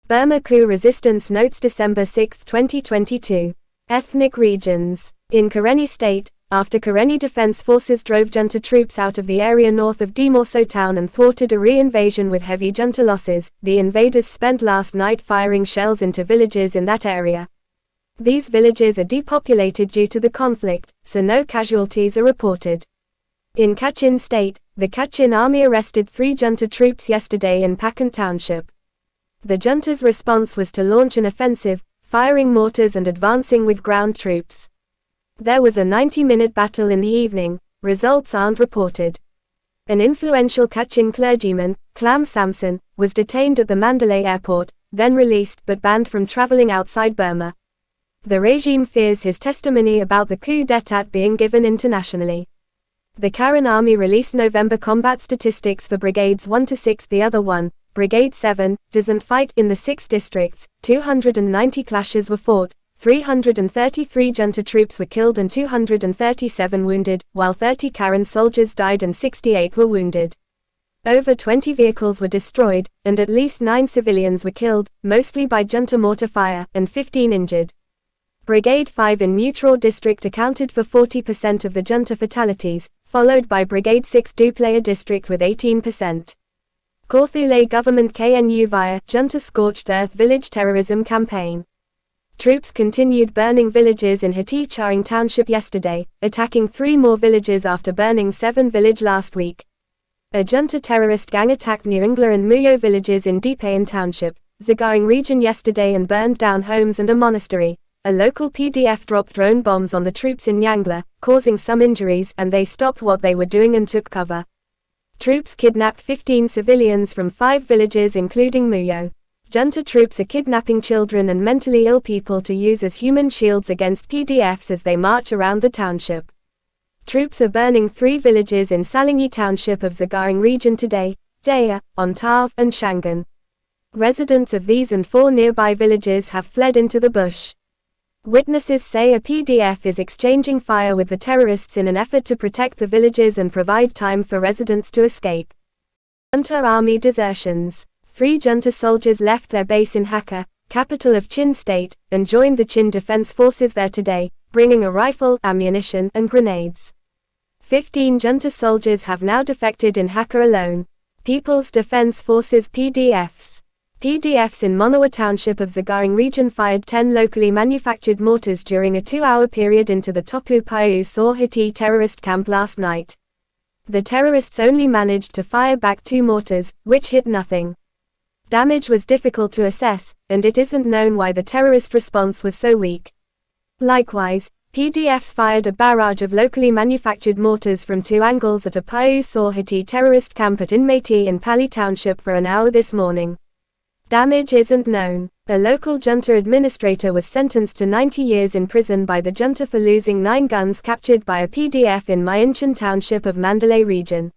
Burma coup resistance notes December 6, 2022. Ethnic regions. In Karenni State, after Karenni Defense Forces drove junta troops out of the area north of Demawso town and thwarted a re-invasion with heavy junta losses, the invaders spent last night firing shells into villages in that area. These villages are depopulated due to the conflict, so no casualties are reported. In Kachin State, the Kachin army arrested 3 junta troops yesterday in Pakant township. The junta's response was to launch an offensive, firing mortars and advancing with ground troops. There was a 90-minute battle in the evening. Results aren't reported. An influential Kachin clergyman, Klam Samson, was detained at the Mandalay airport, then released but banned from traveling outside Burma. The regime fears his testimony about the coup d'état being given internationally. The Karen Army released November combat statistics for Brigades 1 to 6. The other one, Brigade 7, doesn't fight in the 6 districts. 290 clashes were fought, 333 junta troops were killed and 237 wounded, while 30 Karen soldiers died and 68 were wounded. Over 20 vehicles were destroyed, and at least 9 civilians were killed, mostly by junta mortar fire, and 15 injured. Brigade 5 in Mutraw district accounted for 40% of the junta fatalities, followed by Brigade 6 Duplaya district with 18%. Korthulay government KNU via junta scorched earth village terrorism campaign. Troops continued burning villages in Haticharing township yesterday, attacking 3 more villages after burning 7 village last week. A junta terrorist gang attacked Nyingla and Muyo villages in Depopulated township, Zagaring region yesterday and burned down homes and a monastery. A local PDF dropped drone bombs on the troops in Nyingla, causing some injuries, and they stopped what they were doing and took cover. Troops kidnapped 15 civilians from 5 villages including Muyo. Junta troops are kidnapping children and mentally ill people to use as human shields against PDFs as they march around the township. Troops are burning 3 villages in Salingi township of Zagaring region today, Daya, Ontav, and Shangan. Residents of these and 4 nearby villages have fled into the bush. Witnesses say a PDF is exchanging fire with the terrorists in an effort to protect the villages and provide time for residents to escape. Junta army desertions. 3 junta soldiers left their base in Hakka, capital of Kachin State, and joined the Kachin Defense Forces there today, bringing a rifle, ammunition, and grenades. 15 junta soldiers have now defected in Hakka alone. People's Defense Forces PDFs. PDFs in Monawa township of Zagaring region fired 10 locally manufactured mortars during a 2-hour period into the Topu Payu Sorhiti terrorist camp last night. The terrorists only managed to fire back 2 mortars, which hit nothing. Damage was difficult to assess, and it isn't known why the terrorist response was so weak. Likewise, PDFs fired a barrage of locally manufactured mortars from 2 angles at a Payu Sorhiti terrorist camp at Inmati in Pali township for an hour this morning. Damage isn't known. A local junta administrator was sentenced to 90 years in prison by the junta for losing 9 guns captured by a PDF in Myanchan township of Mandalay region.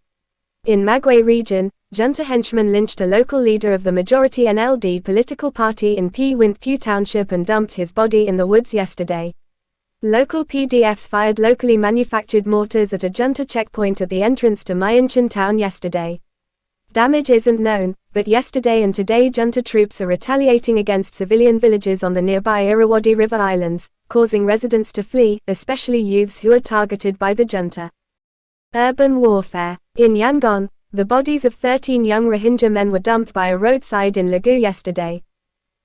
In Magway region, junta henchmen lynched a local leader of the majority NLD political party in Wintpu township and dumped his body in the woods yesterday. Local PDFs fired locally manufactured mortars at a junta checkpoint at the entrance to Myanchan town yesterday. Damage isn't known, but yesterday and today junta troops are retaliating against civilian villages on the nearby Irrawaddy River Islands, causing residents to flee, especially youths who are targeted by the junta. Urban warfare. In Yangon, the bodies of 13 young Rohingya men were dumped by a roadside in Lagu yesterday.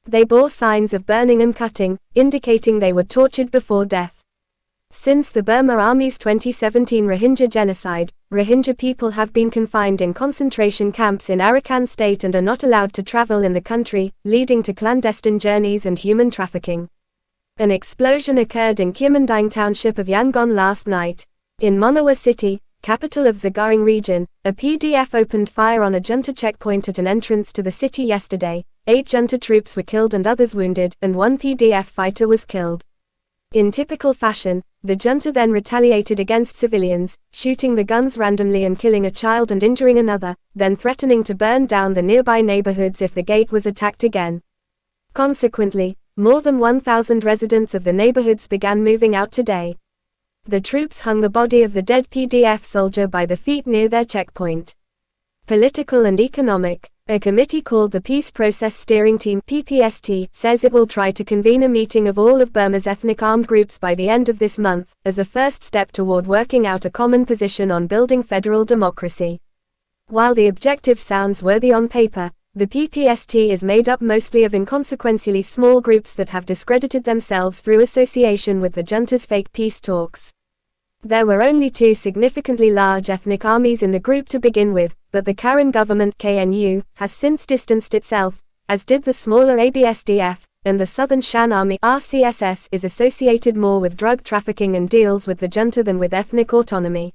They bore signs of burning and cutting, indicating they were tortured before death. Since the Burma Army's 2017 Rohingya genocide, Rohingya people have been confined in concentration camps in Kachin State and are not allowed to travel in the country, leading to clandestine journeys and human trafficking. An explosion occurred in Kyamandang township of Yangon last night. In Monawa city, capital of Zagaring region, a PDF opened fire on a junta checkpoint at an entrance to the city yesterday. 8 junta troops were killed and others wounded, and 1 PDF fighter was killed. In typical fashion, the junta then retaliated against civilians, shooting the guns randomly and killing a child and injuring another, then threatening to burn down the nearby neighborhoods if the gate was attacked again. Consequently, more than 1,000 residents of the neighborhoods began moving out today. The troops hung the body of the dead PDF soldier by the feet near their checkpoint. Political and economic. A committee called the Peace Process Steering Team (PPST) says it will try to convene a meeting of all of Burma's ethnic armed groups by the end of this month, as a first step toward working out a common position on building federal democracy. While the objective sounds worthy on paper, the PPST is made up mostly of inconsequentially small groups that have discredited themselves through association with the junta's fake peace talks. There were only two significantly large ethnic armies in the group to begin with, but the Karen government KNU has since distanced itself, as did the smaller ABSDF, and the Southern Shan Army RCSS is associated more with drug trafficking and deals with the junta than with ethnic autonomy.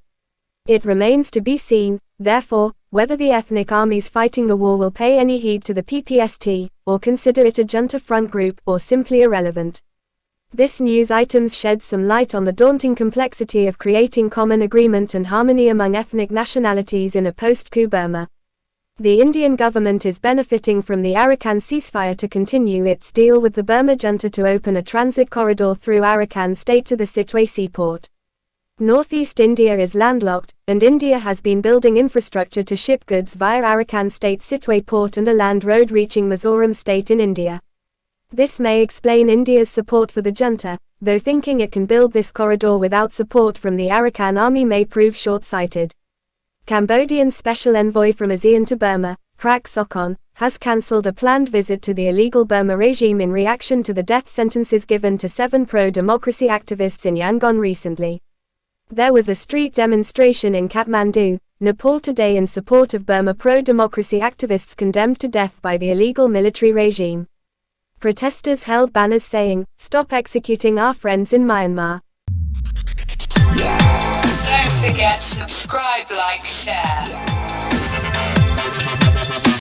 It remains to be seen, therefore, whether the ethnic armies fighting the war will pay any heed to the PPST, or consider it a junta front group, or simply irrelevant. This news item sheds some light on the daunting complexity of creating common agreement and harmony among ethnic nationalities in a post-coup Burma. The Indian government is benefiting from the Arakan ceasefire to continue its deal with the Burma junta to open a transit corridor through Kachin State to the Sittwe seaport. Northeast India is landlocked, and India has been building infrastructure to ship goods via Kachin State Sittwe port and a land road reaching Mizoram state in India. This may explain India's support for the junta, though thinking it can build this corridor without support from the Arakan army may prove short-sighted. Cambodian Special Envoy from ASEAN to Burma, Prak Sokhonn, has cancelled a planned visit to the illegal Burma regime in reaction to the death sentences given to 7 pro-democracy activists in Yangon recently. There was a street demonstration in Kathmandu, Nepal today in support of Burma pro-democracy activists condemned to death by the illegal military regime. Protesters held banners saying, "Stop executing our friends in Myanmar." Don't forget subscribe, like, share.